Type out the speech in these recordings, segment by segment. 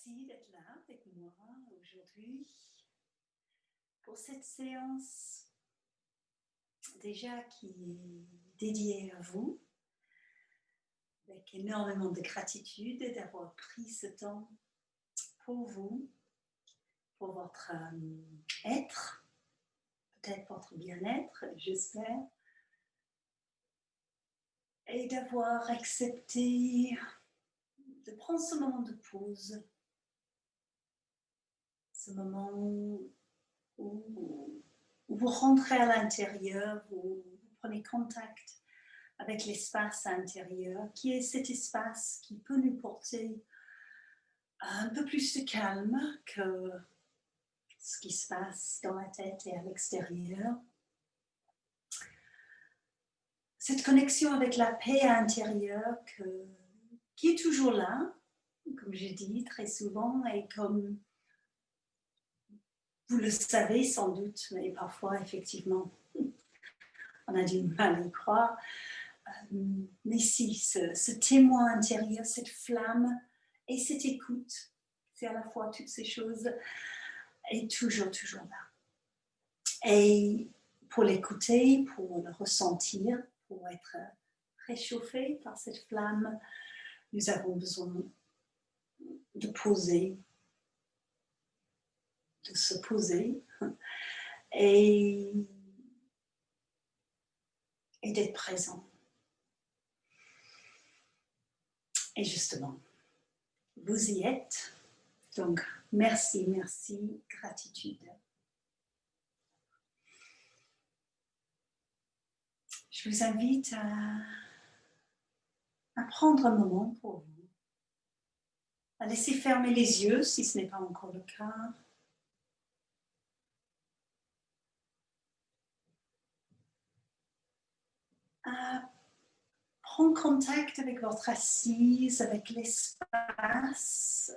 Merci d'être là avec moi aujourd'hui pour cette séance déjà qui est dédiée à vous, avec énormément de gratitude d'avoir pris ce temps pour vous, pour votre être, peut-être votre bien-être, j'espère, et d'avoir accepté de prendre ce moment de pause, ce moment où vous rentrez à l'intérieur, où vous prenez contact avec l'espace intérieur, qui est cet espace qui peut nous porter un peu plus de calme que ce qui se passe dans la tête et à l'extérieur. Cette connexion avec la paix intérieure qui est toujours là, comme j'ai dit très souvent, et comme vous le savez sans doute, mais parfois effectivement on a du mal à y croire. Mais si, ce témoin intérieur, cette flamme et cette écoute, c'est à la fois toutes ces choses, est toujours là. Et pour l'écouter, pour le ressentir, pour être réchauffé par cette flamme, nous avons besoin de poser, de se poser et d'être présent. Et justement, vous y êtes. Donc, merci, gratitude. Je vous invite à prendre un moment pour vous, à laisser fermer les yeux si ce n'est pas encore le cas. À prendre contact avec votre assise, avec l'espace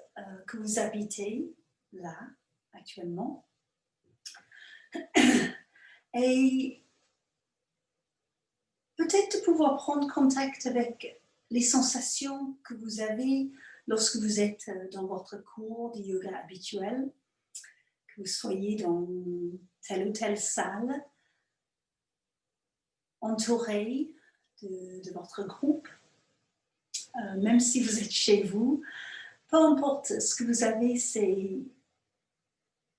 que vous habitez là, actuellement. Et peut-être de pouvoir prendre contact avec les sensations que vous avez lorsque vous êtes dans votre cours de yoga habituel, que vous soyez dans telle ou telle salle, entouré de votre groupe, même si vous êtes chez vous, peu importe ce que vous avez, c'est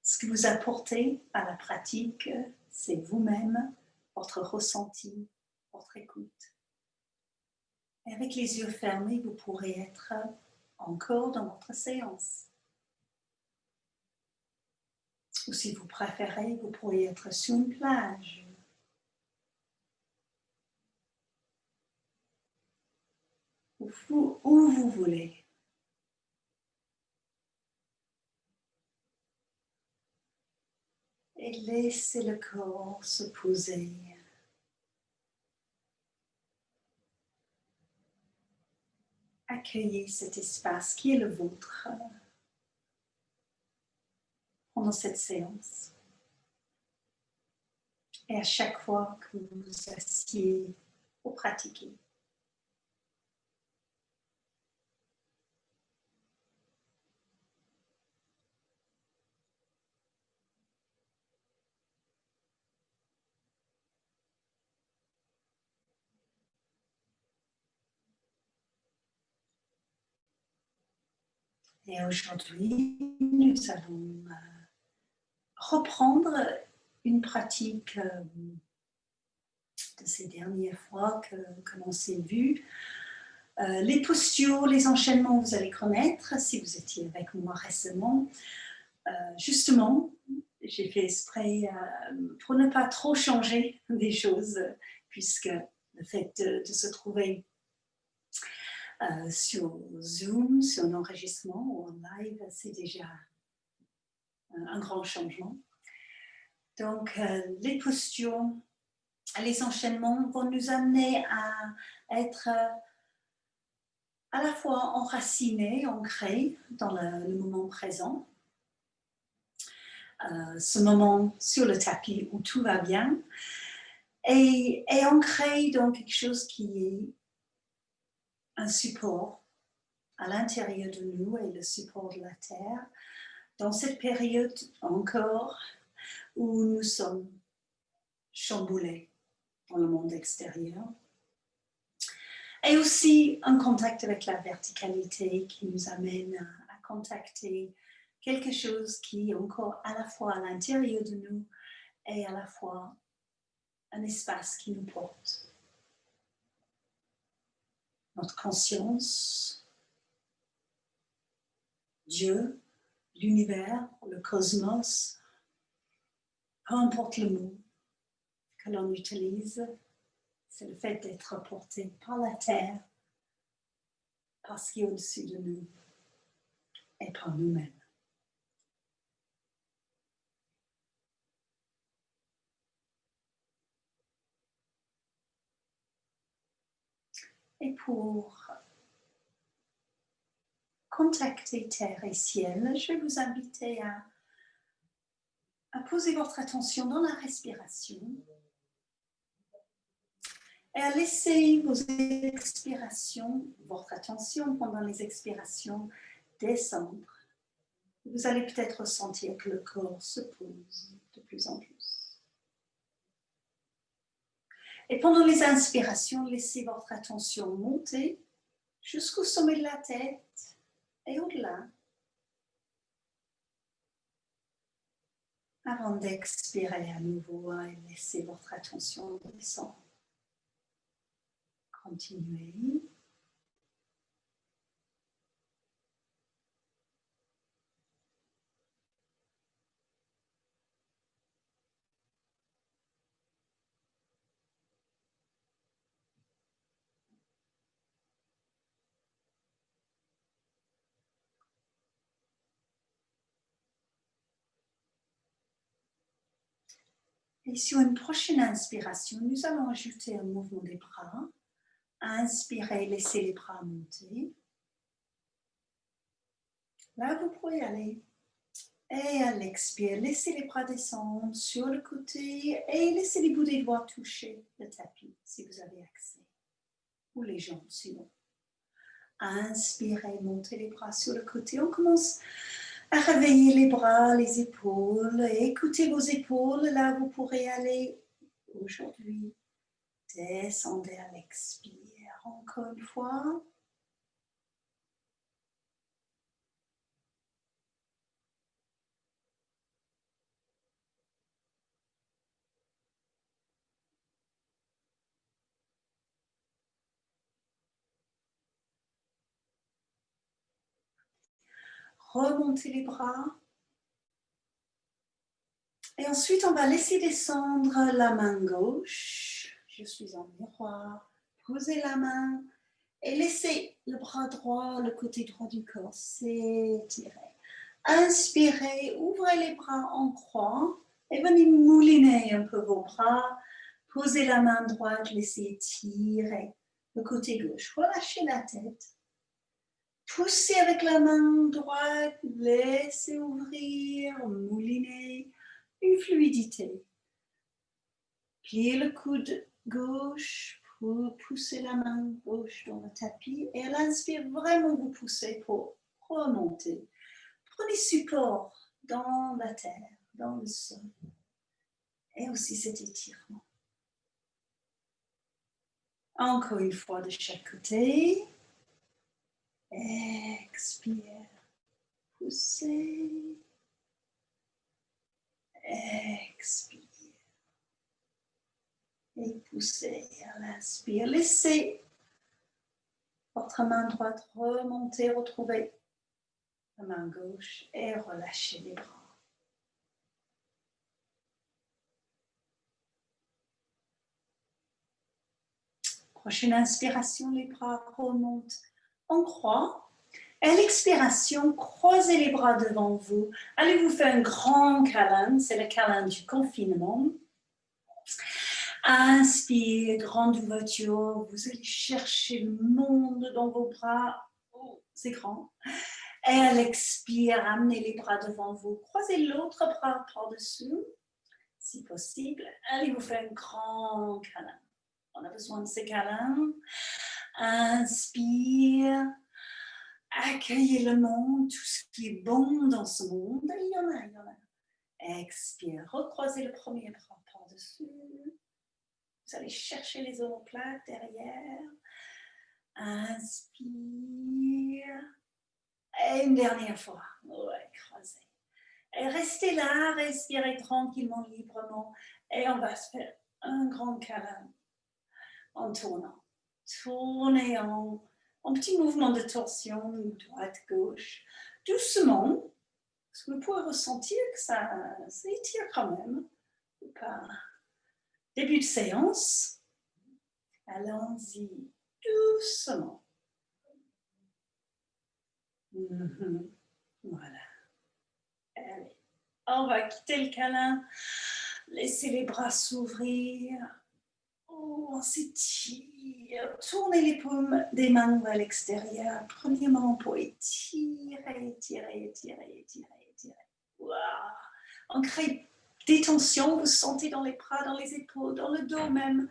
ce que vous apportez à la pratique, c'est vous-même, votre ressenti, votre écoute. Et avec les yeux fermés, vous pourrez être encore dans votre séance. Ou si vous préférez, vous pourriez être sur une plage. Où vous voulez. Et laissez le corps se poser. Accueillez cet espace qui est le vôtre pendant cette séance. Et à chaque fois que vous vous asseyez pour pratiquer. Et aujourd'hui, nous allons reprendre une pratique de ces dernières fois que l'on s'est vu. Les postures, les enchaînements, vous allez connaître si vous étiez avec moi récemment. Justement, j'ai fait exprès pour ne pas trop changer des choses, puisque le fait de se trouver sur Zoom, sur un enregistrement ou en live, c'est déjà un grand changement. Donc, les postures, les enchaînements vont nous amener à être à la fois enracinés, ancrés dans le moment présent. Ce moment sur le tapis où tout va bien et ancré dans quelque chose qui est un support à l'intérieur de nous et le support de la Terre, dans cette période encore où nous sommes chamboulés dans le monde extérieur. Et aussi un contact avec la verticalité qui nous amène à contacter quelque chose qui est encore à la fois à l'intérieur de nous et à la fois un espace qui nous porte. Notre conscience, Dieu, l'univers, le cosmos, peu importe le mot que l'on utilise, c'est le fait d'être porté par la terre, par ce qui est au-dessus de nous et par nous-mêmes. Et pour contacter terre et ciel, je vais vous inviter à poser votre attention dans la respiration et à laisser vos expirations, votre attention pendant les expirations descendre. Vous allez peut-être ressentir que le corps se pose de plus en plus. Et pendant les inspirations, laissez votre attention monter jusqu'au sommet de la tête et au-delà. Avant d'expirer à nouveau et laissez votre attention descendre. Continuez. Et sur une prochaine inspiration, nous allons ajouter un mouvement des bras. Inspirez, laissez les bras monter. Là, vous pouvez aller. Et à l'expire, laissez les bras descendre sur le côté et laissez les bouts des doigts toucher le tapis si vous avez accès. Ou les jambes sinon. Inspirez, montez les bras sur le côté. On commence à réveiller les bras, les épaules. Et écoutez vos épaules. Là, vous pourrez aller aujourd'hui. Descendez à l'expire. Encore une fois. Remontez les bras. Et ensuite, on va laisser descendre la main gauche. Je suis en miroir. Posez la main et laissez le bras droit, le côté droit du corps s'étirer. Inspirez, ouvrez les bras en croix et venez mouliner un peu vos bras. Posez la main droite, laissez étirer le côté gauche. Relâchez la tête. Poussez avec la main droite, laissez ouvrir, mouliner. Une fluidité. Pliez le coude gauche pour pousser la main gauche dans le tapis et à l'inspire, vraiment vous poussez pour remonter. Prenez support dans la terre, dans le sol et aussi cet étirement. Encore une fois de chaque côté. Expire, poussez. Expire. Et poussez à l'inspire. Laissez votre main droite remonter, retrouver la main gauche et relâchez les bras. Prochaine inspiration, les bras remontent en croix. Et à l'expiration, croisez les bras devant vous. Allez vous faire un grand câlin, c'est le câlin du confinement. Inspire, grande ouverture, vous allez chercher le monde dans vos bras. Oh, c'est grand. Et à l'expire, amenez les bras devant vous. Croisez l'autre bras par-dessous, si possible. Allez vous faire un grand câlin. On a besoin de ces câlins. Inspire. Accueillez le monde, tout ce qui est bon dans ce monde. Et il y en a, il y en a. Expire, recroisez le premier bras par-dessus. Vous allez chercher les omoplates derrière. Inspire. Et une dernière fois. Ouais, croisez. Et restez là, respirez tranquillement, librement. Et on va se faire un grand câlin en tournant. Tournez en petit mouvement de torsion, droite-gauche. Doucement, parce que vous pouvez ressentir que ça étire quand même. Ou pas. Début de séance. Allons-y doucement. Voilà. Allez, on va quitter le câlin. Laissez les bras s'ouvrir. Oh, on s'étire. Tournez les paumes des mains vers l'extérieur. Premièrement, pour étirer, étirer, étirer, étirer, étirer. Wow. On crée des tensions, vous sentez dans les bras, dans les épaules, dans le dos même.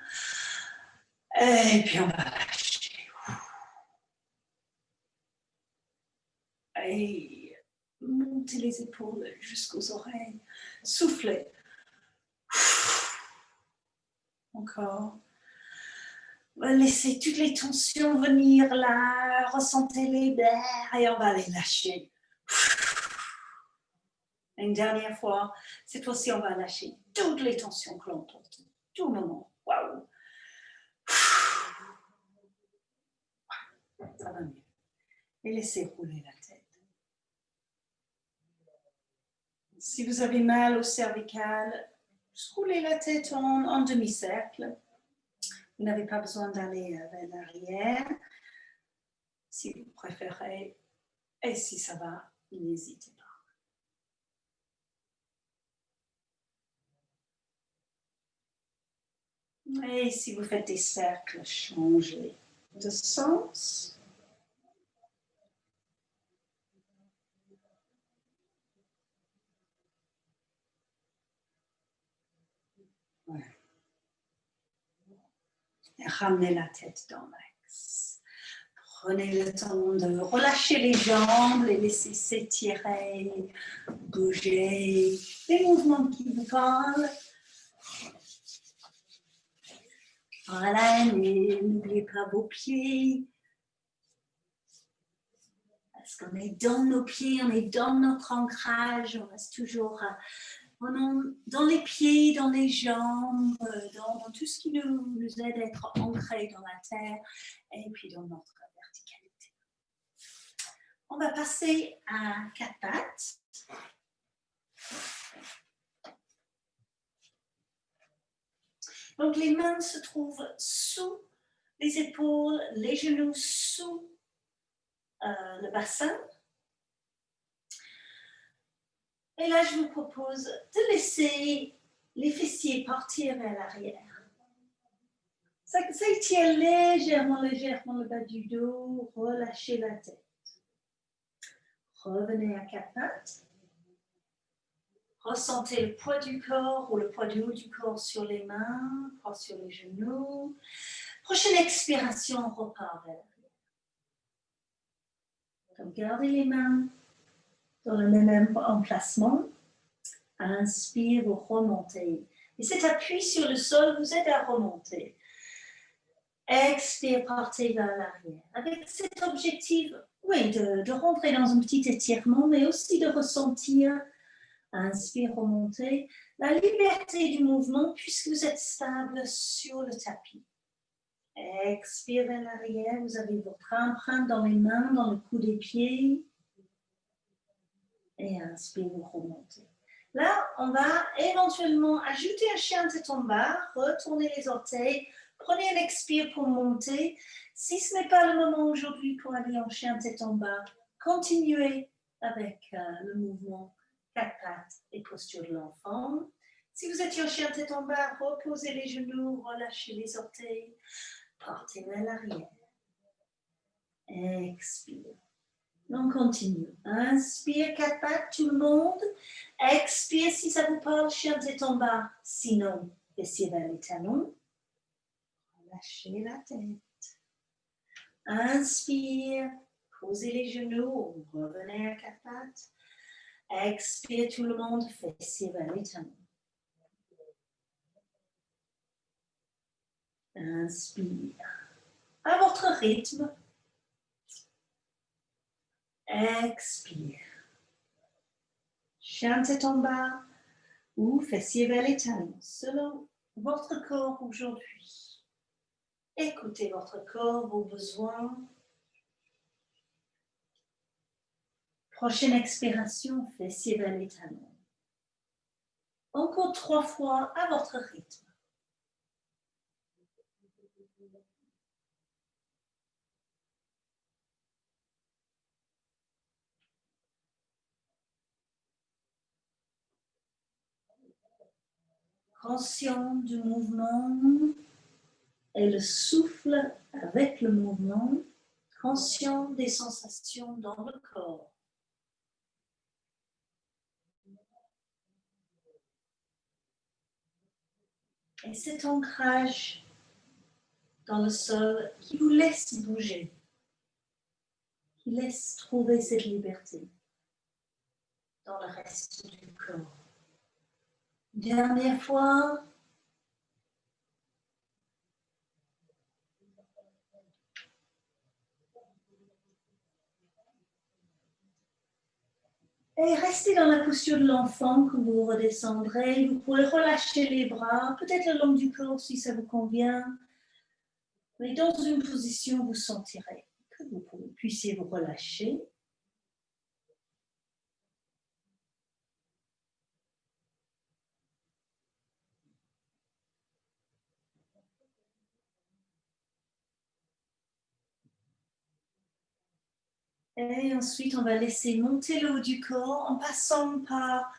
Et puis on va lâcher. Et montez les épaules jusqu'aux oreilles. Soufflez. Encore. Laissez toutes les tensions venir là. Ressentez-les et on va les lâcher. Une dernière fois. Cette fois-ci, on va lâcher toutes les tensions que l'on porte. Tout le moment. Waouh. Ça va mieux. Et laissez rouler la tête. Si vous avez mal au cervical, roulez la tête en demi-cercle. Vous n'avez pas besoin d'aller vers l'arrière. Si vous préférez, et si ça va, n'hésitez pas. Et si vous faites des cercles, changez de sens. Ouais. Et ramenez la tête dans l'axe. Prenez le temps de relâcher les jambes, les laisser s'étirer, bouger, les mouvements qui vous parlent. Voilà, n'oubliez pas vos pieds. Parce qu'on est dans nos pieds, on est dans notre ancrage, on reste toujours dans les pieds, dans les jambes, dans tout ce qui nous aide à être ancrés dans la terre et puis dans notre verticalité. On va passer à 4 pattes. Donc les mains se trouvent sous les épaules, les genoux sous le bassin. Et là, je vous propose de laisser les fessiers partir vers l'arrière. Ça étire légèrement le bas du dos, relâchez la tête. Revenez à 4 pattes. Ressentez le poids du corps ou le poids du haut du corps sur les mains, poids sur les genoux. Prochaine expiration, on repart vers l'arrière. Donc, gardez les mains dans le même emplacement. Inspire, vous remontez. Et cet appui sur le sol vous aide à remonter. Expire, partez vers l'arrière. Avec cet objectif, oui, de rentrer dans un petit étirement, mais aussi de ressentir, inspire, remonter, la liberté du mouvement puisque vous êtes stable sur le tapis. Expire vers l'arrière, vous avez votre empreinte dans les mains, dans le cou des pieds. Et inspire, vous remontez. Là, on va éventuellement ajouter un chien tête en bas, retourner les orteils, prenez un expire pour monter. Si ce n'est pas le moment aujourd'hui pour aller en chien tête en bas, continuez avec le mouvement 4 pattes et posture de l'enfant. Si vous êtes en chien tête en bas, reposez les genoux, relâchez les orteils, partez vers l'arrière. Expire. On continue. Inspire, 4 pattes, tout le monde. Expire si ça vous parle, chien tête en bas. Sinon, laissez vers les talons. Relâchez la tête. Inspire, Posez les genoux, revenez à quatre pattes. Expire tout le monde, fessiers vers les talons. Inspire. À votre rythme. Expire. Chien tête en bas ou fessiers vers les talons, selon votre corps aujourd'hui. Écoutez votre corps, vos besoins. Prochaine expiration, fessiers vers les talons. Encore 3 fois à votre rythme. Conscient du mouvement et le souffle avec le mouvement, conscient des sensations dans le corps. Et cet ancrage dans le sol qui vous laisse bouger, qui laisse trouver cette liberté dans le reste du corps. Dernière fois. Et restez dans la posture de l'enfant quand vous redescendrez. Vous pouvez relâcher les bras, peut-être le long du corps si ça vous convient. Mais dans une position où vous sentirez que vous puissiez vous relâcher. Et ensuite, on va laisser monter le haut du corps en passant par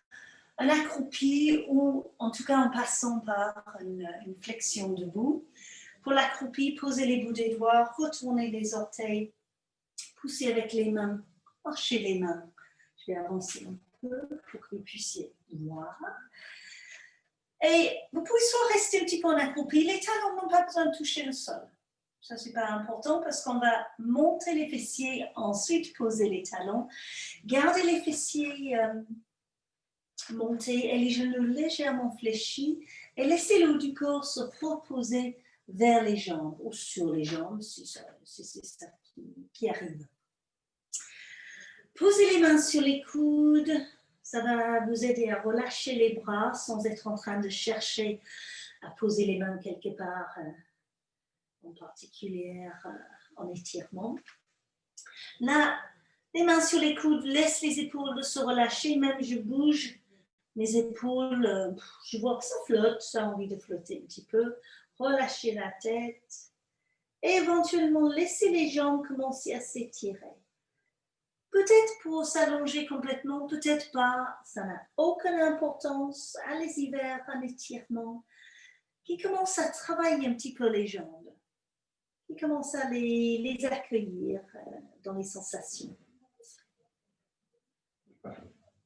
un accroupi ou en tout cas en passant par une flexion debout. Pour l'accroupi, posez les bouts des doigts, retournez les orteils, poussez avec les mains, archez les mains. Je vais avancer un peu pour que vous puissiez voir. Et vous pouvez soit rester un petit peu en accroupi, les talons n'ont pas besoin de toucher le sol. Ça, c'est pas important parce qu'on va monter les fessiers, ensuite poser les talons. Gardez les fessiers montés et les genoux légèrement fléchis et laissez le haut du corps se reposer vers les jambes ou sur les jambes si c'est ça qui arrive. Posez les mains sur les coudes. Ça va vous aider à relâcher les bras sans être en train de chercher à poser les mains quelque part en particulier en étirement. Là, les mains sur les coudes, laisse les épaules se relâcher. Même je bouge mes épaules, je vois que ça flotte, ça a envie de flotter un petit peu. Relâchez la tête. Et éventuellement, laissez les jambes commencer à s'étirer. Peut-être pour s'allonger complètement, peut-être pas, ça n'a aucune importance. Allez-y vers un étirement qui commence à travailler un petit peu les jambes, qui commence à les accueillir dans les sensations.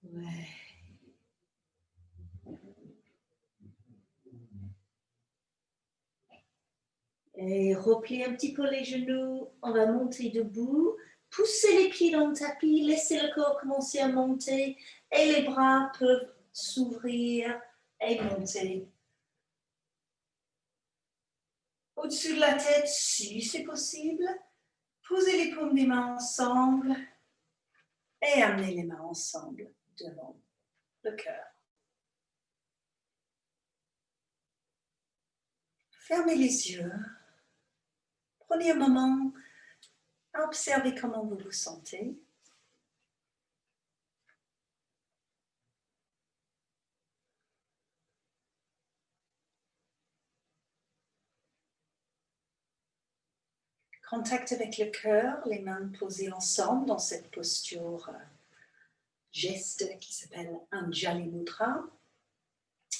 Ouais. Et repliez un petit peu les genoux, on va monter debout. Poussez les pieds dans le tapis, laissez le corps commencer à monter et les bras peuvent s'ouvrir et monter. Au-dessus de la tête, si c'est possible, posez les paumes des mains ensemble et amenez les mains ensemble devant le cœur. Fermez les yeux. Prenez un moment à observer comment vous vous sentez. Contact avec le cœur, les mains posées ensemble dans cette posture geste qui s'appelle Anjali Mudra,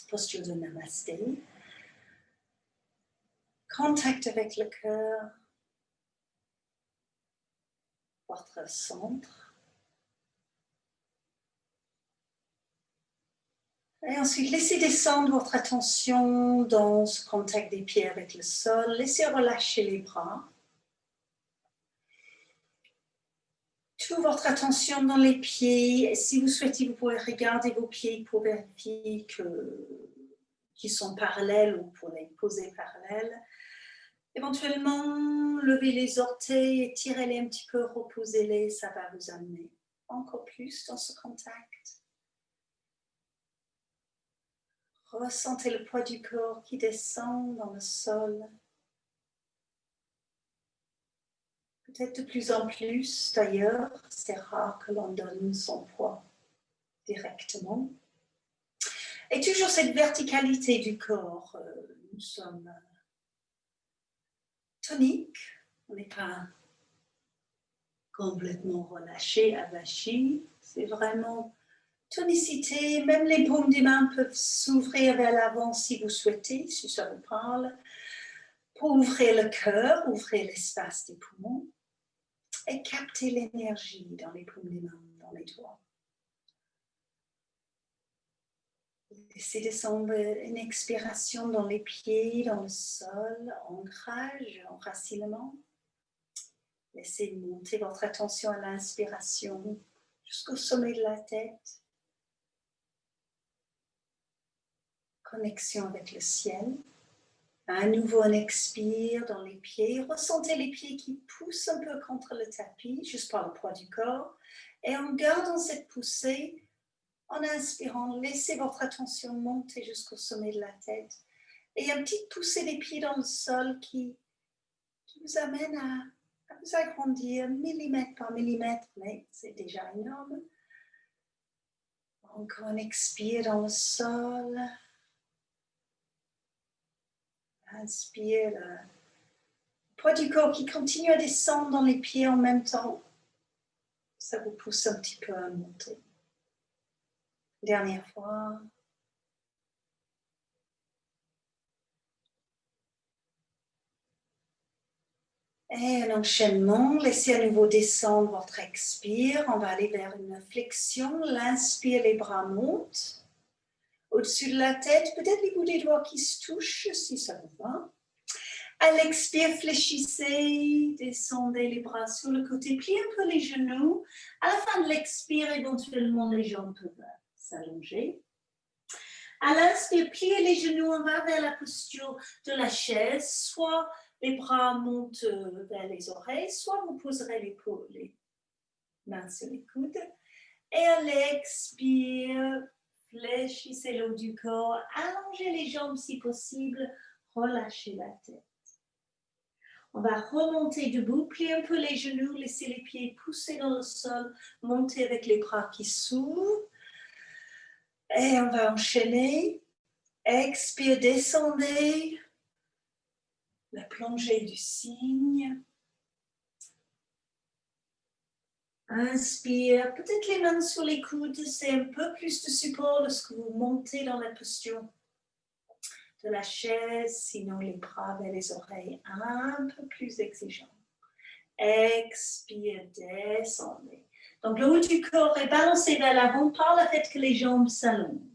posture de Namasté. Contact avec le cœur, votre centre. Et ensuite, laissez descendre votre attention dans ce contact des pieds avec le sol. Laissez relâcher les bras. toute votre attention dans les pieds. Et si vous souhaitez, vous pouvez regarder vos pieds pour vérifier qu'ils sont parallèles ou pour les poser parallèles. Éventuellement, levez les orteils, étirez-les un petit peu, reposez-les, ça va vous amener encore plus dans ce contact. Ressentez le poids du corps qui descend dans le sol. Peut-être de plus en plus, d'ailleurs, c'est rare que l'on donne son poids directement. Et toujours cette verticalité du corps. Nous sommes toniques, on n'est pas complètement relâché, avachi. C'est vraiment tonicité. Même les paumes des mains peuvent s'ouvrir vers l'avant si vous souhaitez, si ça vous parle, pour ouvrir le cœur, ouvrir l'espace des poumons et capter l'énergie dans les paumes des mains, dans les doigts. Laissez descendre une expiration dans les pieds, dans le sol, ancrage, enracinement. Laissez monter votre attention à l'inspiration jusqu'au sommet de la tête. Connexion avec le ciel. À nouveau, on expire dans les pieds. Ressentez les pieds qui poussent un peu contre le tapis, juste par le poids du corps. Et en gardant cette poussée, en inspirant, laissez votre attention monter jusqu'au sommet de la tête. Et il y a une petite poussée des pieds dans le sol qui vous amène à vous agrandir millimètre par millimètre, mais c'est déjà énorme. Encore on expire dans le sol. Inspire, le poids du corps qui continue à descendre dans les pieds en même temps. Ça vous pousse un petit peu à monter. Dernière fois. Et un enchaînement. Laissez à nouveau descendre votre expire. On va aller vers une flexion. L'inspire, les bras montent. Au-dessus de la tête, peut-être les bouts des doigts qui se touchent, si ça vous va. À l'expire, fléchissez, descendez les bras sur le côté, pliez un peu les genoux. À la fin de l'expire, éventuellement, les jambes peuvent s'allonger. À l'inspire, pliez les genoux, on va vers la posture de la chaise. Soit les bras montent vers les oreilles, soit vous poserez les mains sur les coudes. Et à l'expire, fléchissez le haut du corps, allongez les jambes si possible, relâchez la tête. On va remonter debout, plier un peu les genoux, laisser les pieds pousser dans le sol, monter avec les bras qui s'ouvrent. Et on va enchaîner. Expire, descendez. La plongée du cygne. Inspire, peut-être les mains sur les coudes, c'est un peu plus de support lorsque vous montez dans la posture de la chaise, sinon les bras vers les oreilles, un peu plus exigeants. Expire, descendez. Donc le haut du corps est balancé vers l'avant par le fait que les jambes s'allongent.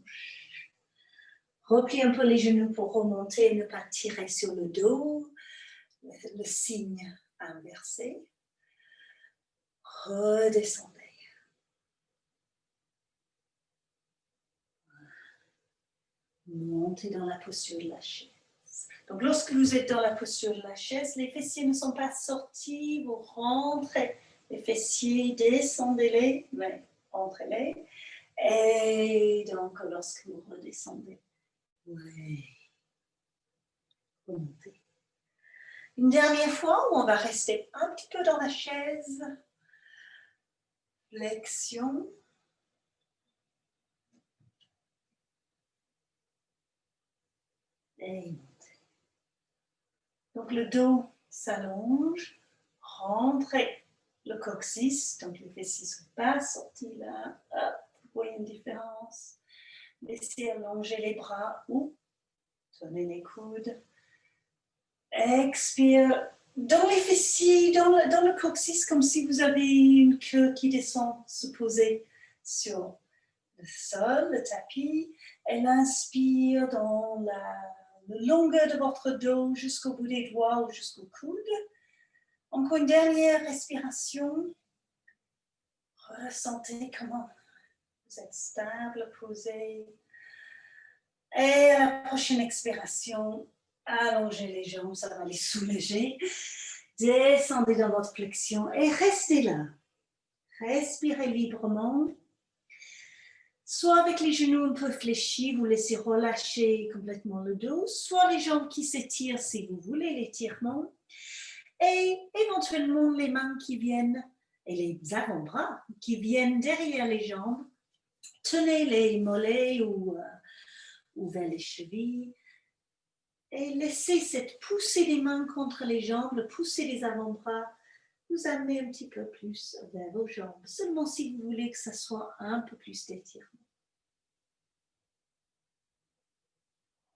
Repliez un peu les genoux pour remonter et ne pas tirer sur le dos. Le signe inversé. Redescendez. Montez dans la posture de la chaise. Donc, lorsque vous êtes dans la posture de la chaise, les fessiers ne sont pas sortis, vous rentrez les fessiers, descendez-les, mais rentrez-les. Et donc, lorsque vous redescendez, remontez. Une dernière fois où on va rester un petit peu dans la chaise. Flexion. Et montez. Donc le dos s'allonge, rentrez le coccyx, donc les fessiers ne sont pas sortis là. Hop, vous voyez une différence. Laissez allonger les bras ou tenez les coudes. Expire dans les fessiers, dans le coccyx, comme si vous avez une queue qui descend, se poser sur le sol, le tapis. Elle inspire dans la longueur de votre dos jusqu'au bout des doigts ou jusqu'au coude. Encore une dernière respiration. Ressentez comment vous êtes stable, posé. Et à la prochaine expiration, allongez les jambes, ça va les soulager. Descendez dans votre flexion et restez là. Respirez librement. Soit avec les genoux un peu fléchis, vous laissez relâcher complètement le dos, soit les jambes qui s'étirent si vous voulez l'étirement, et éventuellement les mains qui viennent, et les avant-bras qui viennent derrière les jambes. Tenez les mollets ou vers les chevilles et laissez cette poussée des mains contre les jambes, le pousser des avant-bras, vous amener un petit peu plus vers vos jambes, seulement si vous voulez que ça soit un peu plus d'étirement.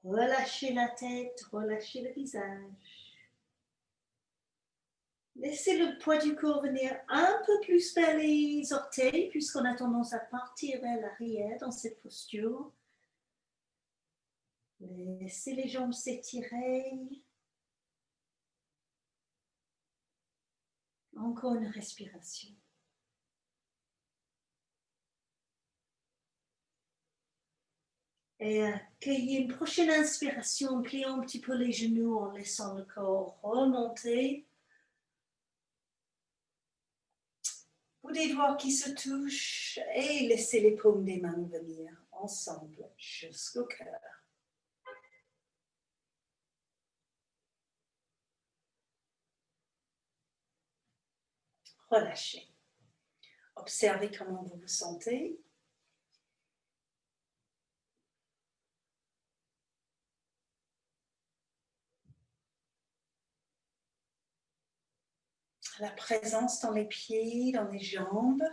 Relâchez la tête, relâchez le visage. Laissez le poids du corps venir un peu plus vers les orteils, puisqu'on a tendance à partir vers l'arrière dans cette posture. Laissez les jambes s'étirer. Encore une respiration. Et accueillez une prochaine inspiration en pliant un petit peu les genoux, en laissant le corps remonter. Bout des doigts qui se touchent et laissez les paumes des mains venir ensemble jusqu'au cœur. Relâchez. Observez comment vous vous sentez. La présence dans les pieds, dans les jambes,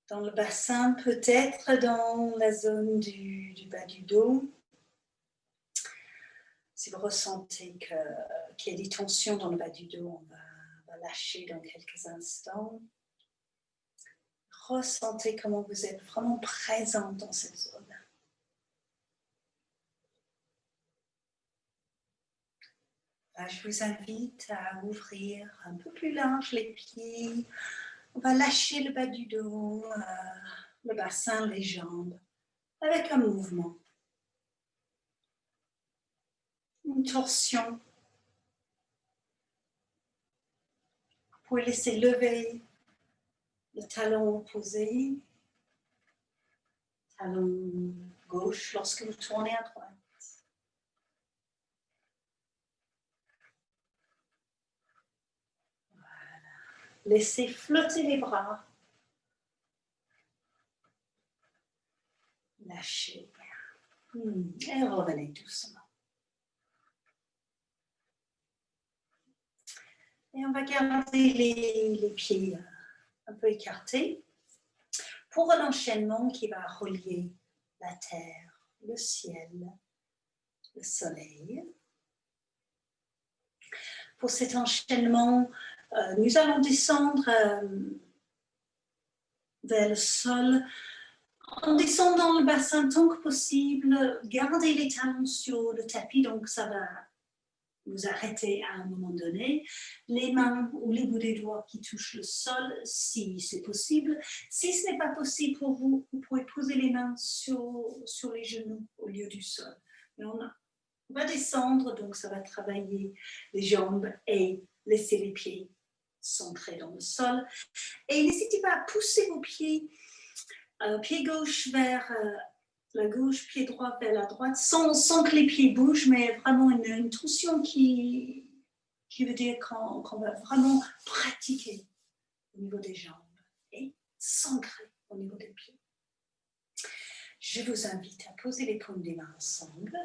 dans le bassin, peut-être dans la zone du bas du dos. Si vous ressentez qu'il y a des tensions dans le bas du dos, on va lâcher dans quelques instants. Ressentez comment vous êtes vraiment présent dans cette zone. Là, je vous invite à ouvrir un peu plus large les pieds. On va lâcher le bas du dos, le bassin, les jambes, avec un mouvement. Une torsion. Vous pouvez laisser lever le talon opposé, talon gauche lorsque vous tournez à droite. Voilà. Laissez flotter les bras. Lâchez. Et revenez doucement. Et on va garder les pieds un peu écartés pour un enchaînement qui va relier la terre, le ciel, le soleil. Pour cet enchaînement, nous allons descendre vers le sol en descendant le bassin tant que possible. Gardez les talons sur le tapis, donc ça va vous arrêter à un moment donné. Les mains ou les bouts des doigts qui touchent le sol, si c'est possible. Si ce n'est pas possible pour vous, vous pouvez poser les mains sur les genoux au lieu du sol. Mais on va descendre, donc ça va travailler les jambes et laisser les pieds centrés dans le sol. Et n'hésitez pas à pousser vos pieds, pied gauche vers la gauche, pied droit vers la droite, sans que les pieds bougent, mais vraiment une tension qui veut dire qu'on va vraiment pratiquer au niveau des jambes et s'ancrer au niveau des pieds. Je vous invite à poser les paumes des mains ensemble.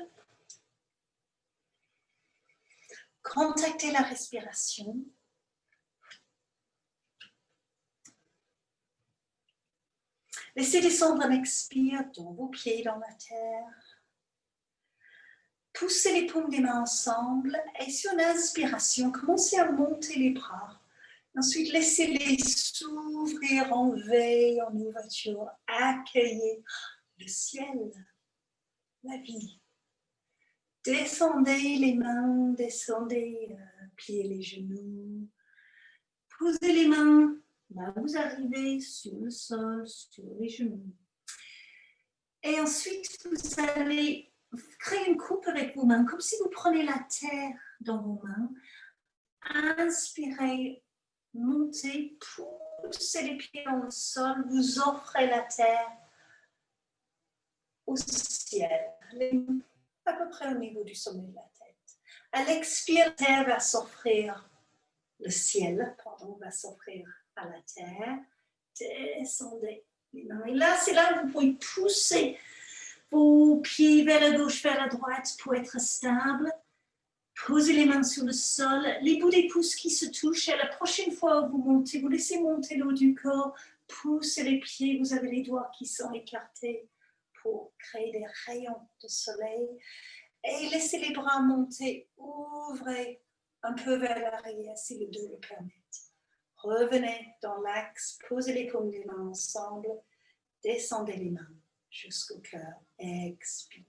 Contactez la respiration. Laissez descendre un expire dans vos pieds, dans la terre. Poussez les paumes des mains ensemble et sur l'inspiration, commencez à monter les bras. Ensuite, laissez-les s'ouvrir en V, en ouverture. Accueillez le ciel, la vie. Descendez les mains, descendez, pliez les genoux. Posez les mains Là, vous arrivez sur le sol, sur les genoux. Et ensuite, vous allez créer une coupe avec vos mains, comme si vous prenez la terre dans vos mains. Inspirez, montez, poussez les pieds dans le sol, vous offrez la terre au ciel, à peu près au niveau du sommet de la tête. À l'expire, la terre va s'offrir, le ciel, pardon, va s'offrir à la terre. Descendez les mains. Et là, c'est là où vous pouvez pousser vos pieds vers la gauche, vers la droite pour être stable. Posez les mains sur le sol, les bouts des pouces qui se touchent. Et la prochaine fois où vous montez, vous laissez monter le haut du corps, poussez les pieds, vous avez les doigts qui sont écartés pour créer des rayons de soleil. Et laissez les bras monter, ouvrez un peu vers l'arrière si le dos le permet. Revenez dans l'axe, posez les paumes des mains ensemble, descendez les mains jusqu'au cœur, expire.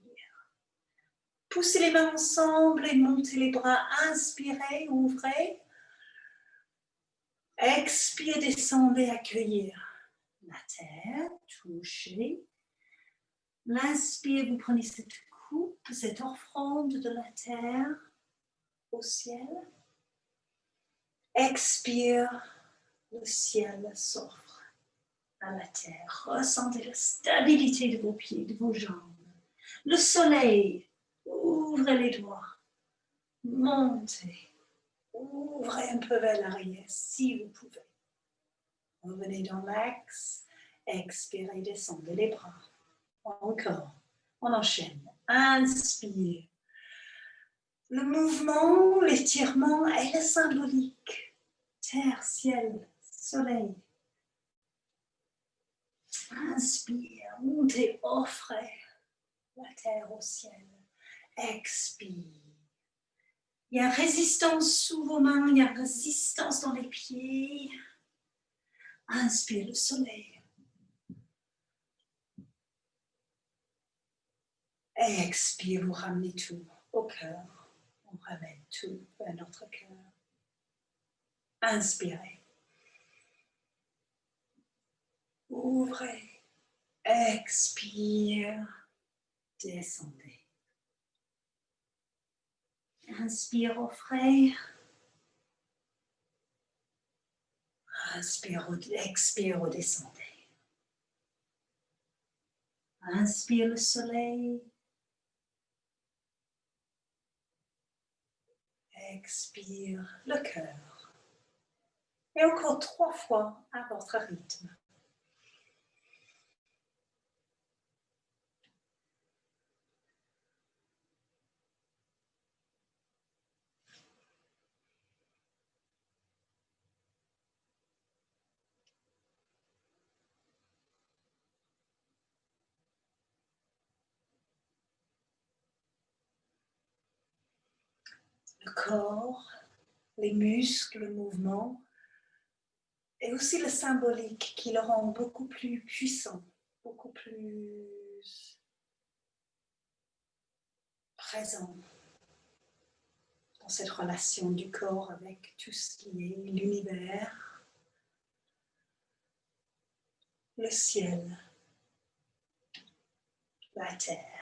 Poussez les mains ensemble et montez les bras, inspirez, ouvrez. Expire, descendez, accueillir la terre, touchez. L'inspire, vous prenez cette coupe, cette offrande de la terre au ciel. Expire, le ciel s'offre à la terre. Ressentez la stabilité de vos pieds, de vos jambes. Le soleil, ouvrez les doigts, montez, ouvrez un peu vers l'arrière si vous pouvez. Revenez dans l'axe, expirez, descendez les bras. Encore, on enchaîne. Inspire. Le mouvement, l'étirement et le symbolique. Terre, ciel, soleil. Inspire, montez, offrez la terre au ciel. Expire. Il y a résistance sous vos mains, il y a résistance dans les pieds. Inspire le soleil. Expire, vous ramenez tout au cœur. On ramène tout vers notre cœur. Inspirez. Ouvrez. Expire. Descendez. Inspire, offrez. Inspire, expire, redescendez. Inspire le soleil. Expire le cœur. Et encore 3 fois à votre rythme. Le corps, les muscles, le mouvement, et aussi le symbolique qui le rend beaucoup plus puissant, beaucoup plus présent dans cette relation du corps avec tout ce qui est l'univers, le ciel, la terre.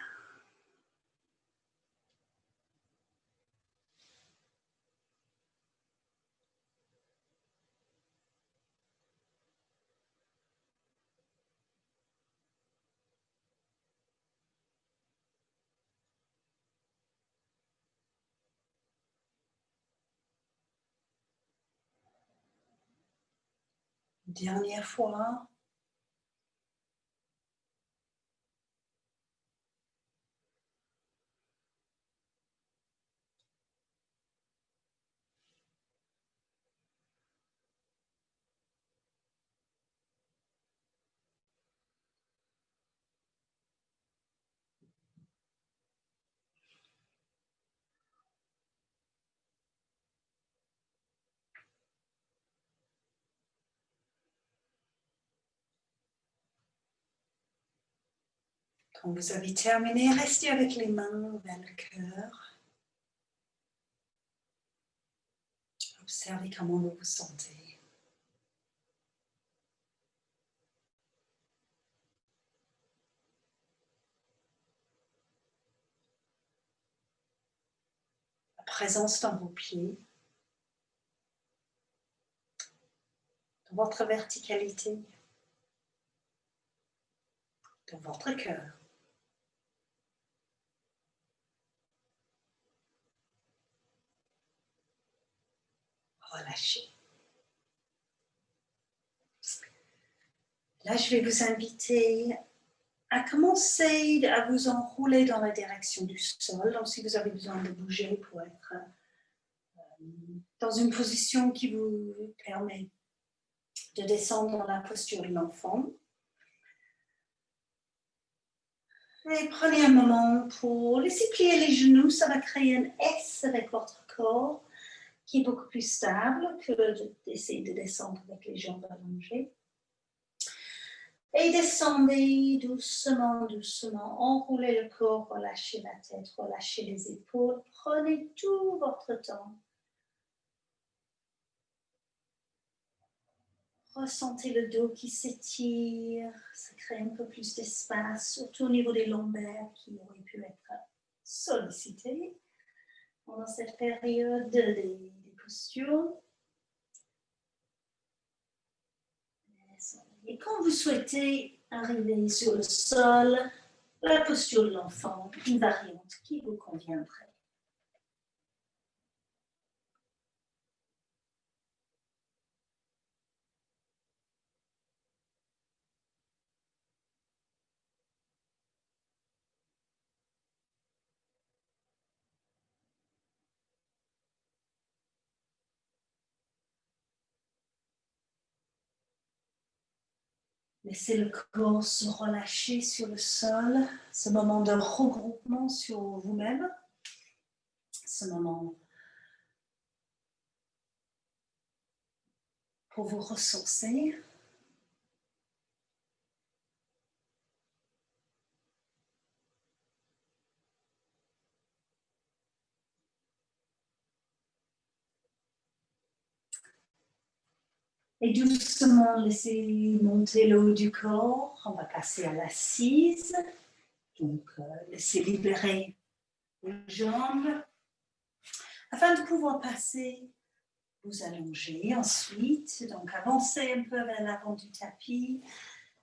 Dernière fois. Quand vous avez terminé, restez avec les mains vers le cœur. Observez comment vous vous sentez. présence dans vos pieds, dans votre verticalité, dans votre cœur. Relâchez. Là, je vais vous inviter à commencer à vous enrouler dans la direction du sol. Donc, si vous avez besoin de bouger pour être dans une position qui vous permet de descendre dans la posture de l'enfant. Et prenez un moment pour laisser plier les genoux. Ça va créer un S avec votre corps qui est beaucoup plus stable que d'essayer de descendre avec les jambes allongées. Et descendez doucement, doucement. Enroulez le corps, relâchez la tête, relâchez les épaules. Prenez tout votre temps. Ressentez le dos qui s'étire, ça crée un peu plus d'espace, surtout au niveau des lombaires qui auraient pu être sollicités pendant cette période des postures. Et quand vous souhaitez arriver sur le sol, la posture de l'enfant, une variante qui vous conviendrait. Laissez le corps se relâcher sur le sol, ce moment de regroupement sur vous-même, ce moment pour vous ressourcer. Et doucement laissez monter le haut du corps. On va passer à l'assise. Donc, laissez libérer les jambes afin de pouvoir passer, vous allonger ensuite. Donc, avancez un peu vers l'avant du tapis.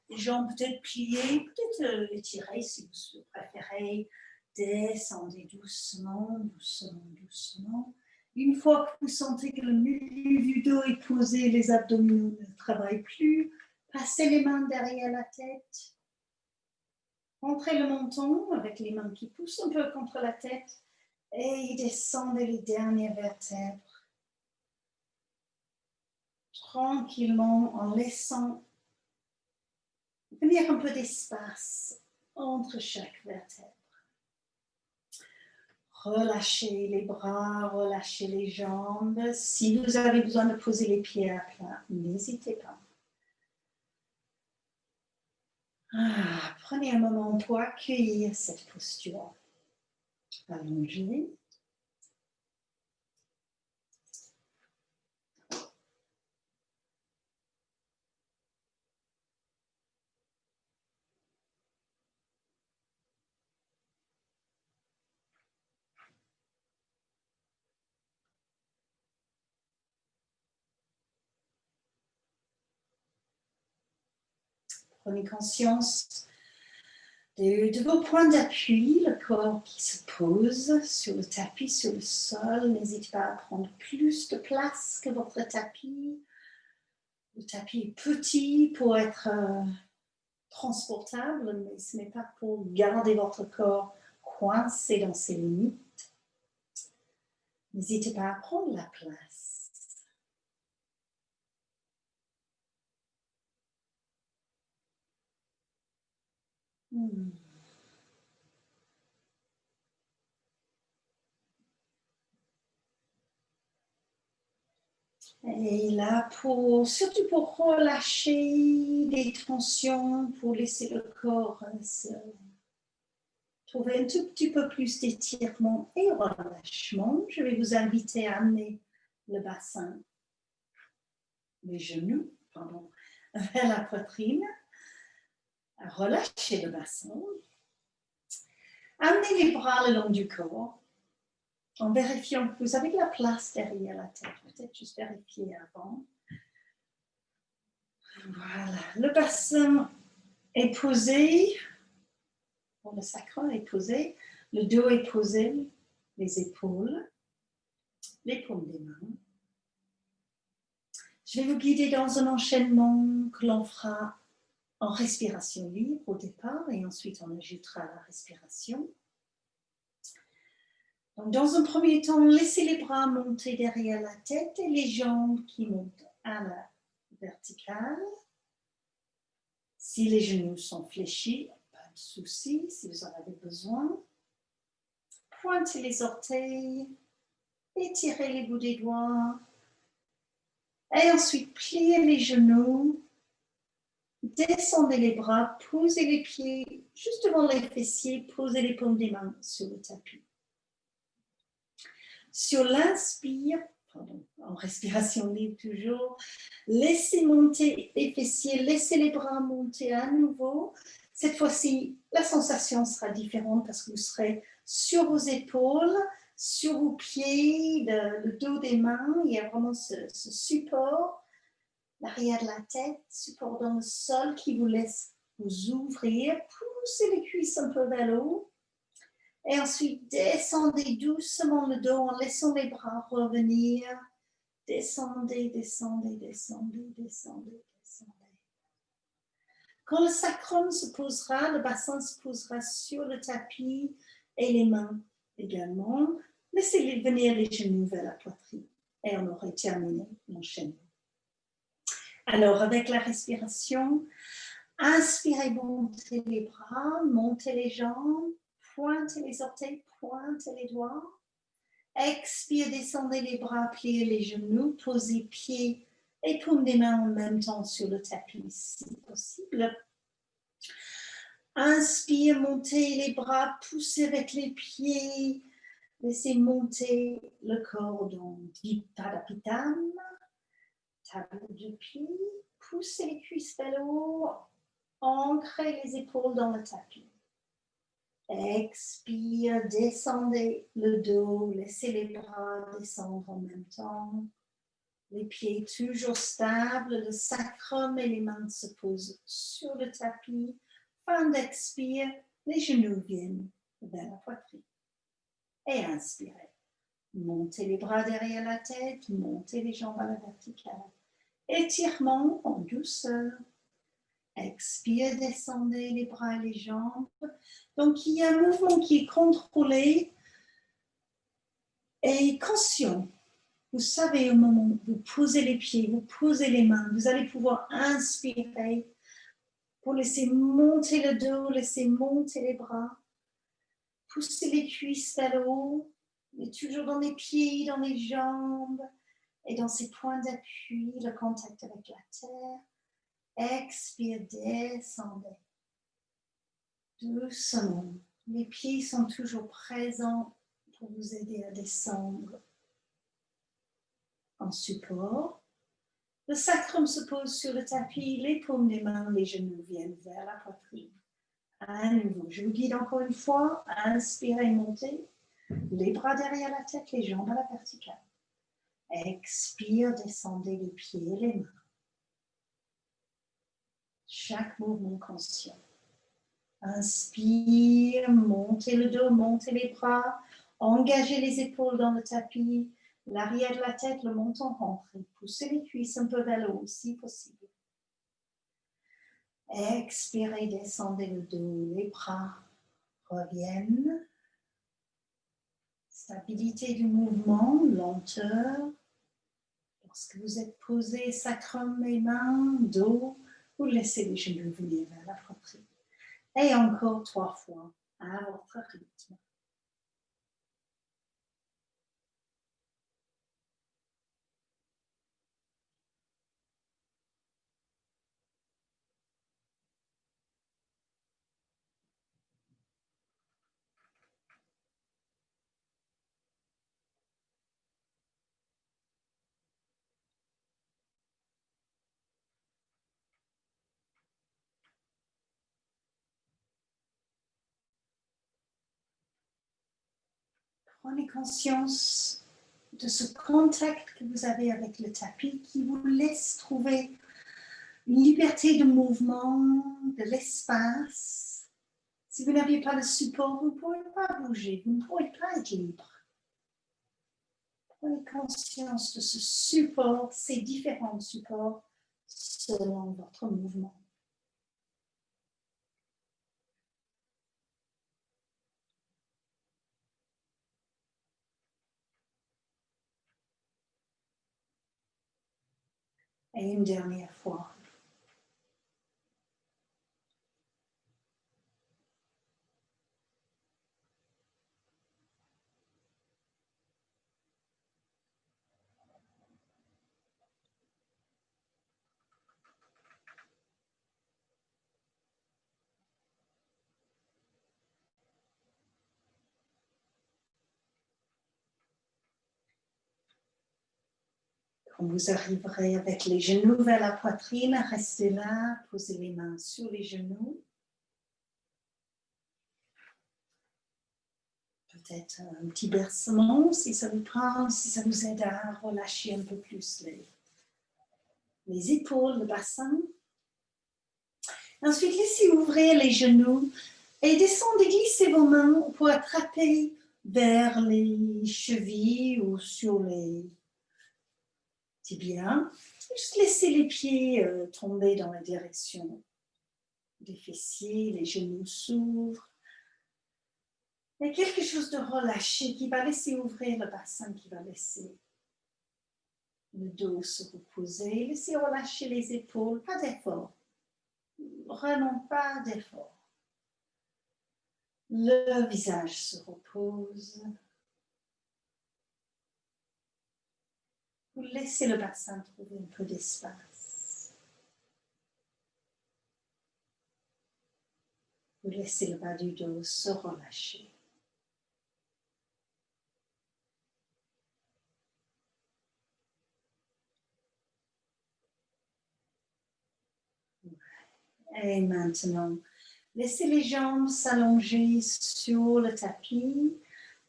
Les jambes peut-être pliées, peut-être étirées si vous préférez. Descendez doucement, doucement, doucement. Une fois que vous sentez que le milieu du dos est posé, les abdominaux ne travaillent plus, passez les mains derrière la tête. Rentrez le menton avec les mains qui poussent un peu contre la tête et descendez les dernières vertèbres. Tranquillement en laissant venir un peu d'espace entre chaque vertèbre. Relâchez les bras, relâchez les jambes. Si vous avez besoin de poser les pieds à plat, n'hésitez pas. Prenez un moment pour accueillir cette posture. Allongez. Prenez conscience de vos points d'appui, le corps qui se pose sur le tapis, sur le sol. N'hésitez pas à prendre plus de place que votre tapis. Le tapis est petit pour être transportable, mais ce n'est pas pour garder votre corps coincé dans ses limites. N'hésitez pas à prendre la place. Et là, surtout pour relâcher les tensions, pour laisser le corps se trouver un tout petit peu plus d'étirement et relâchement, je vais vous inviter à amener le bassin, les genoux, vers la poitrine, à relâcher le bassin. Amenez les bras le long du corps. en vérifiant que vous avez de la place derrière la tête. Peut-être juste vérifier avant. Voilà, le bassin est posé, le sacrum est posé, le dos est posé, les épaules, les paumes des mains. Je vais vous guider dans un enchaînement que l'on fera en respiration libre au départ et ensuite on ajoutera la respiration. Donc, dans un premier temps, laissez les bras monter derrière la tête et les jambes qui montent à la verticale. Si les genoux sont fléchis, pas de souci, si vous en avez besoin. Pointez les orteils, étirez les bouts des doigts. Et ensuite, pliez les genoux, descendez les bras, posez les pieds juste devant les fessiers, posez les paumes des mains sur le tapis. Sur l'inspire, en respiration libre toujours, laissez monter les fessiers, laissez les bras monter à nouveau. Cette fois-ci, la sensation sera différente parce que vous serez sur vos épaules, sur vos pieds, le dos des mains. Il y a vraiment ce support, l'arrière de la tête, support dans le sol qui vous laisse vous ouvrir, poussez les cuisses un peu vers le haut. Et ensuite, descendez doucement le dos en laissant les bras revenir. Descendez, descendez, descendez, descendez, descendez. Quand le sacrum se posera, le bassin se posera sur le tapis et les mains également. Laissez venir les genoux vers la poitrine et on aurait terminé l'enchaînement. Alors, avec la respiration, inspirez, montez les bras, montez les jambes, pointez les orteils, pointez les doigts. Expire, descendez les bras, pliez les genoux, posez pieds et paumes des mains en même temps sur le tapis si possible. Inspire, montez les bras, poussez avec les pieds, laissez monter le corps dans Tadapitana, table de pied, poussez les cuisses vers le haut, ancrez les épaules dans le tapis. Expire, descendez le dos, laissez les bras descendre en même temps. Les pieds toujours stables, le sacrum et les mains se posent sur le tapis. Fin d'expire, les genoux viennent vers la poitrine. Et inspirez. Montez les bras derrière la tête, montez les jambes à la verticale. Étirement en douceur. Expire, descendez les bras et les jambes. Donc, il y a un mouvement qui est contrôlé et conscient. Vous savez, au moment où vous posez les pieds, vous posez les mains, vous allez pouvoir inspirer pour laisser monter le dos, laisser monter les bras, pousser les cuisses vers le haut, mais toujours dans les pieds, dans les jambes et dans ces points d'appui, le contact avec la terre. Expire, descendez. Doucement. Les pieds sont toujours présents pour vous aider à descendre en support. Le sacrum se pose sur le tapis, les paumes des mains, les genoux viennent vers la poitrine. À nouveau, je vous guide encore une fois. Inspirez, montez. Les bras derrière la tête, les jambes à la verticale. Expire, descendez les pieds et les mains. Chaque mouvement conscient. Inspire, montez le dos, montez les bras, engagez les épaules dans le tapis, l'arrière de la tête, le menton rentré. Poussez les cuisses un peu vers le haut si possible. Expirez, descendez le dos, les bras reviennent. Stabilité du mouvement, lenteur. Lorsque vous êtes posé, sacrum et mains, dos, vous laissez les genoux venir vers la poitrine. Et encore 3 fois à votre rythme. Prenez conscience de ce contact que vous avez avec le tapis qui vous laisse trouver une liberté de mouvement, de l'espace. Si vous n'aviez pas de support, vous ne pourrez pas bouger, vous ne pourrez pas être libre. Prenez conscience de ce support, ces différents supports selon votre mouvement. Et une dernière fois. Quand vous arriverez avec les genoux vers la poitrine, restez là, posez les mains sur les genoux. Peut-être un petit bercement si ça vous prend, si ça vous aide à relâcher un peu plus les épaules, le bassin. Ensuite, laissez ouvrir les genoux et descendez, glissez vos mains pour attraper vers les chevilles ou sur les tibias. Juste laissez les pieds tomber dans la direction des fessiers, les genoux s'ouvrent. Il y a quelque chose de relâché qui va laisser ouvrir le bassin, qui va laisser le dos se reposer. Laissez relâcher les épaules, pas d'effort. Vraiment pas d'effort. Le visage se repose. Vous laissez le bassin trouver un peu d'espace. Vous laissez le bas du dos se relâcher. Et maintenant, laissez les jambes s'allonger sur le tapis.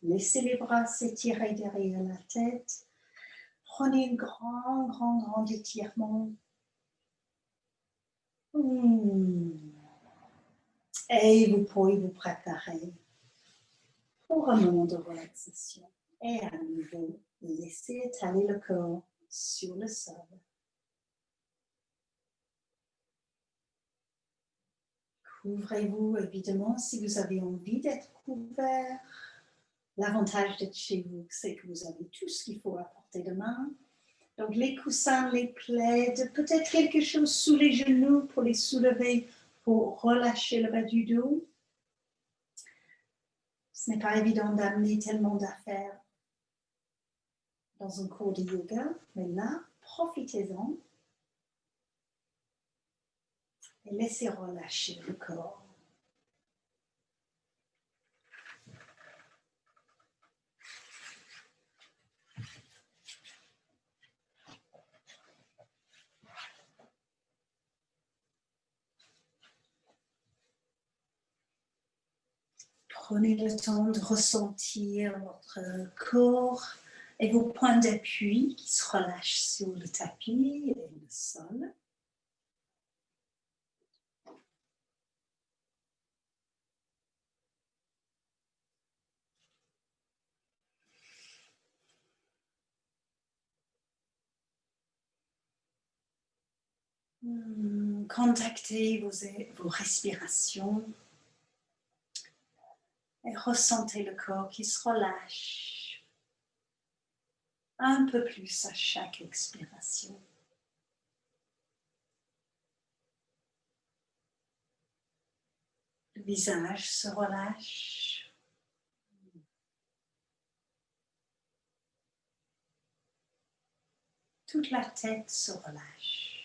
Laissez les bras s'étirer derrière la tête. Prenez un grand étirement. Et vous pouvez vous préparer pour un moment de relaxation. Et à nouveau, laissez étaler le corps sur le sol. Couvrez-vous, évidemment, si vous avez envie d'être couvert. L'avantage d'être chez vous, c'est que vous avez tout ce qu'il faut à portée de main. Donc, les coussins, les plaids, peut-être quelque chose sous les genoux pour les soulever, pour relâcher le bas du dos. Ce n'est pas évident d'amener tellement d'affaires dans un cours de yoga, mais là, profitez-en et laissez relâcher le corps. Prenez le temps de ressentir votre corps et vos points d'appui qui se relâchent sur le tapis et le sol. Contactez vos respirations et ressentez le corps qui se relâche un peu plus à chaque expiration. Le visage se relâche. Toute la tête se relâche.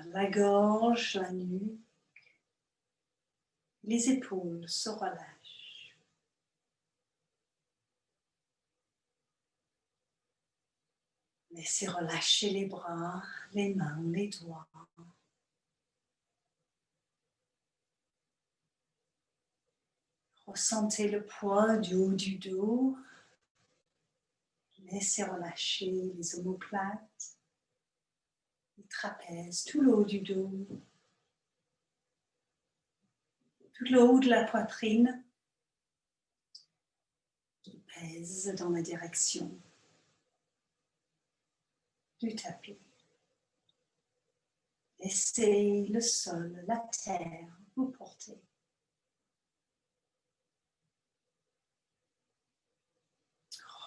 La gorge, la nuque, les épaules se relâchent. Laissez relâcher les bras, les mains, les doigts. Ressentez le poids du haut du dos. Laissez relâcher les omoplates, les trapèzes, tout le haut du dos, tout le haut de la poitrine qui pèse dans la direction du tapis. Laissez le sol, la terre vous porter.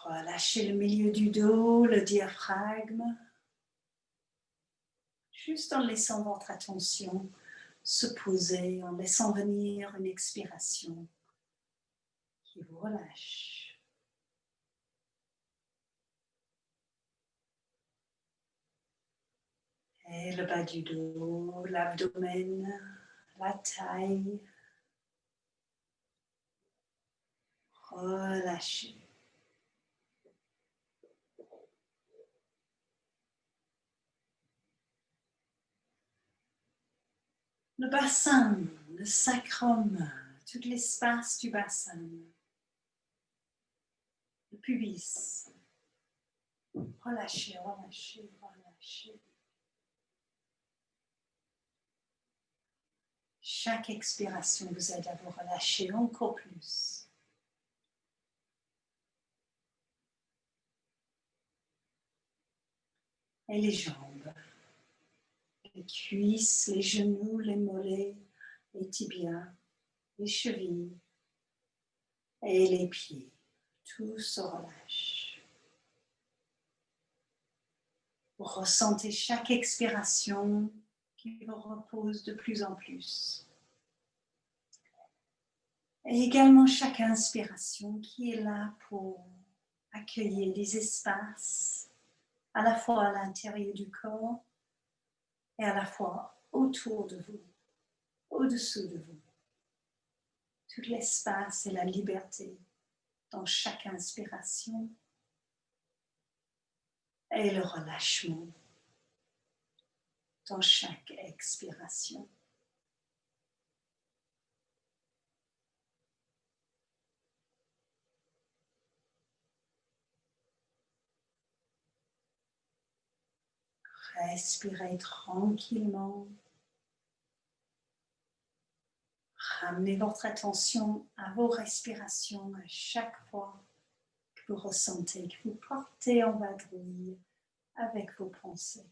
Relâchez le milieu du dos, le diaphragme, juste en laissant votre attention se poser, en laissant venir une expiration qui vous relâche. Et le bas du dos, l'abdomen, la taille. Relâchez. Le bassin, le sacrum, tout l'espace du bassin. Le pubis. Relâchez, relâchez, relâchez. Chaque expiration vous aide à vous relâcher encore plus. Et les jambes, les cuisses, les genoux, les mollets, les tibias, les chevilles et les pieds. Tout se relâche. Vous ressentez chaque expiration qui vous repose de plus en plus. Et également chaque inspiration qui est là pour accueillir des espaces à la fois à l'intérieur du corps et à la fois autour de vous, au-dessous de vous. Tout l'espace et la liberté dans chaque inspiration et le relâchement dans chaque expiration. Respirez tranquillement. Ramenez votre attention à vos respirations à chaque fois que vous ressentez, que vous partez en vadrouille avec vos pensées.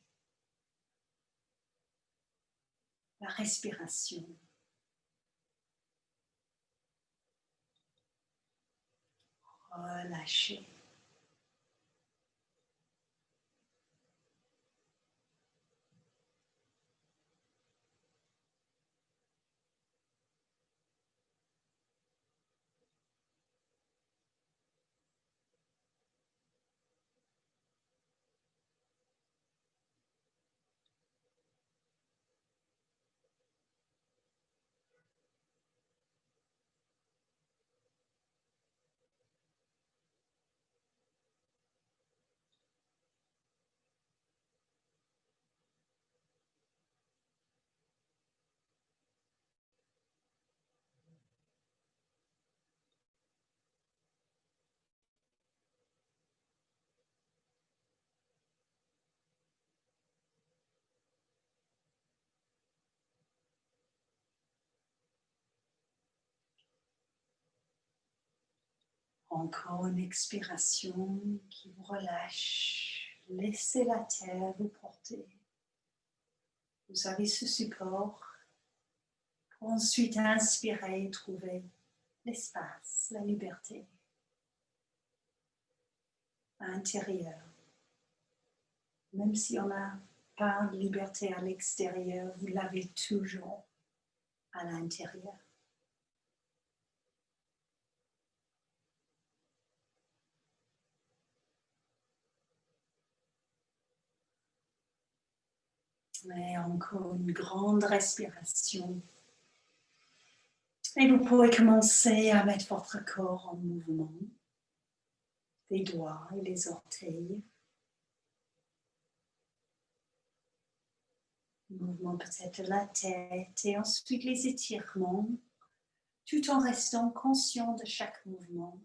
La respiration. Relâchez. Encore une expiration qui vous relâche. Laissez la terre vous porter. Vous avez ce support pour ensuite inspirer et trouver l'espace, la liberté à l'intérieur. Même si on n'a pas de liberté à l'extérieur, vous l'avez toujours à l'intérieur. Et encore une grande respiration. Et vous pouvez commencer à mettre votre corps en mouvement. Les doigts et les orteils. Mouvement peut-être de la tête et ensuite les étirements tout en restant conscient de chaque mouvement,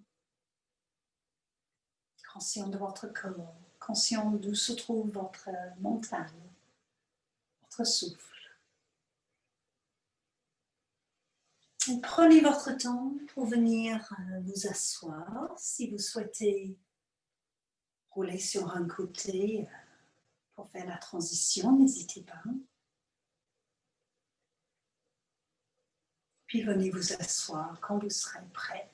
conscient de votre corps, conscient d'où se trouve votre mental, votre souffle. Et prenez votre temps pour venir vous asseoir. Si vous souhaitez rouler sur un côté pour faire la transition, n'hésitez pas. Puis venez vous asseoir quand vous serez prêt.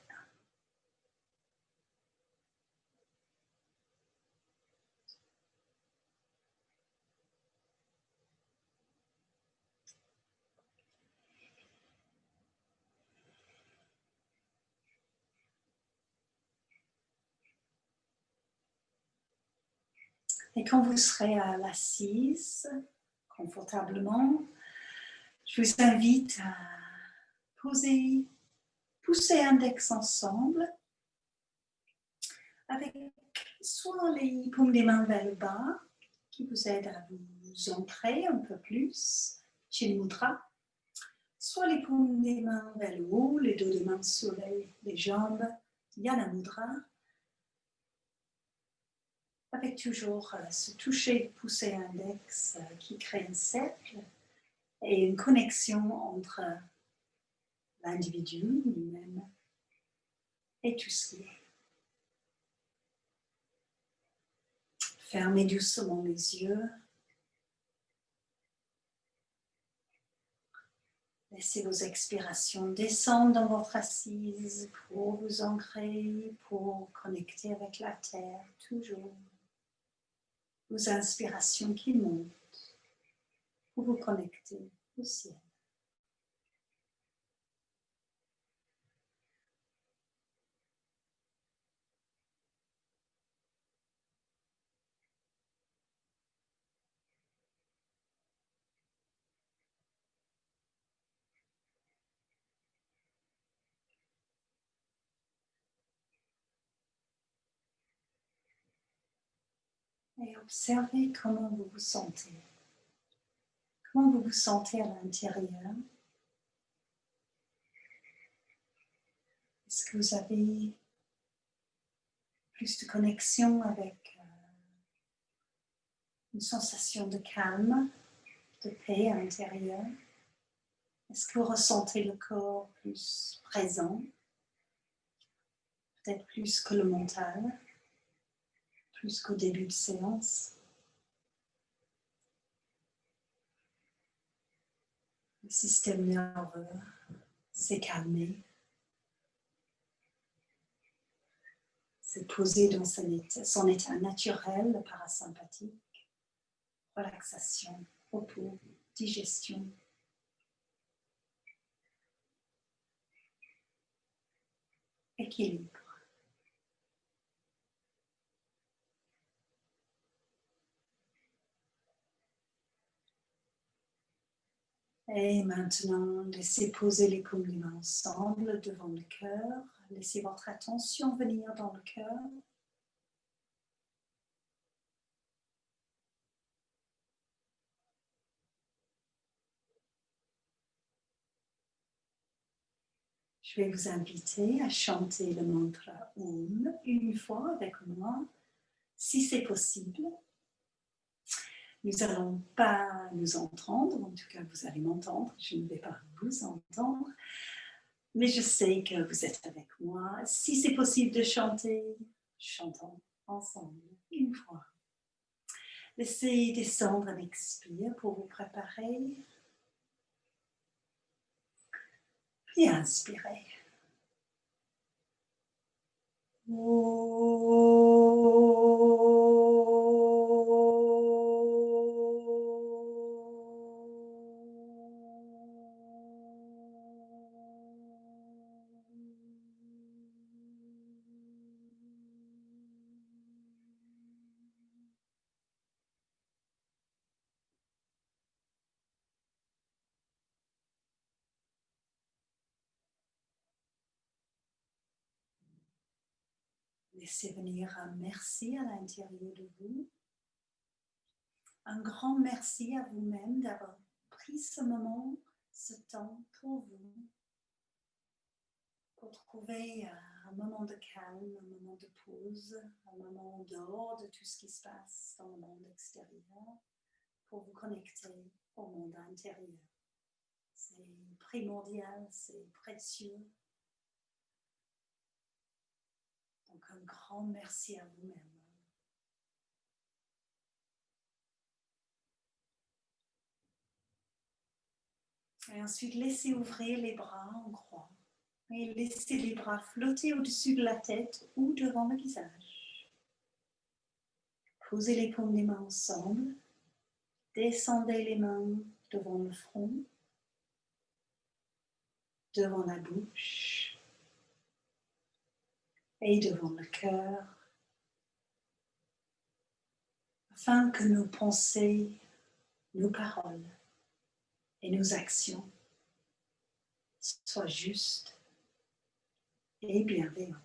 Et quand vous serez à l'assise, confortablement, je vous invite à pousser index ensemble avec soit les paumes des mains vers le bas qui vous aident à vous ancrer un peu plus, Chin Mudra, soit les paumes des mains vers le haut, les dos des mains sur les jambes, Yana Mudra, avec toujours ce toucher de poussée index qui crée un cercle et une connexion entre l'individu lui-même et tout ce qui est. Fermez doucement les yeux. Laissez vos expirations descendre dans votre assise pour vous ancrer, pour connecter avec la terre, toujours. Vos inspirations qui montent pour vous connecter au ciel. Et observez comment vous vous sentez. Comment vous vous sentez à l'intérieur. Est-ce que vous avez plus de connexion avec une sensation de calme, de paix à l'intérieur? Est-ce que vous ressentez le corps plus présent? Peut-être plus que le mental, plus qu'au début de séance. Le système nerveux s'est calmé, s'est posé dans son état naturel, le parasympathique, relaxation, repos, digestion. Équilibre. Et maintenant, laissez poser les paumes des mains ensemble devant le cœur. Laissez votre attention venir dans le cœur. Je vais vous inviter à chanter le mantra Om une fois avec moi, si c'est possible. Nous n'allons pas nous entendre, en tout cas vous allez m'entendre, je ne vais pas vous entendre, mais je sais que vous êtes avec moi. Si c'est possible de chanter, chantons ensemble une fois. Laissez descendre un expire pour vous préparer. Puis inspirez. Laissez venir un merci à l'intérieur de vous. Un grand merci à vous-même d'avoir pris ce moment, ce temps pour vous. Trouver un moment de calme, un moment de pause, un moment dehors de tout ce qui se passe dans le monde extérieur pour vous connecter au monde intérieur. C'est primordial, c'est précieux. Donc un grand merci à vous-même. Et ensuite, laissez ouvrir les bras en croix. Et laissez les bras flotter au-dessus de la tête ou devant le visage. Posez les paumes des mains ensemble. Descendez les mains devant le front, devant la bouche et devant le cœur, afin que nos pensées, nos paroles et nos actions soient justes et bienveillantes.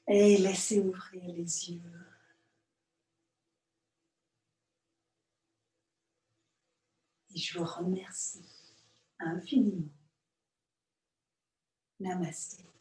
Et laissez ouvrir les yeux. Et je vous remercie infiniment. Namasté.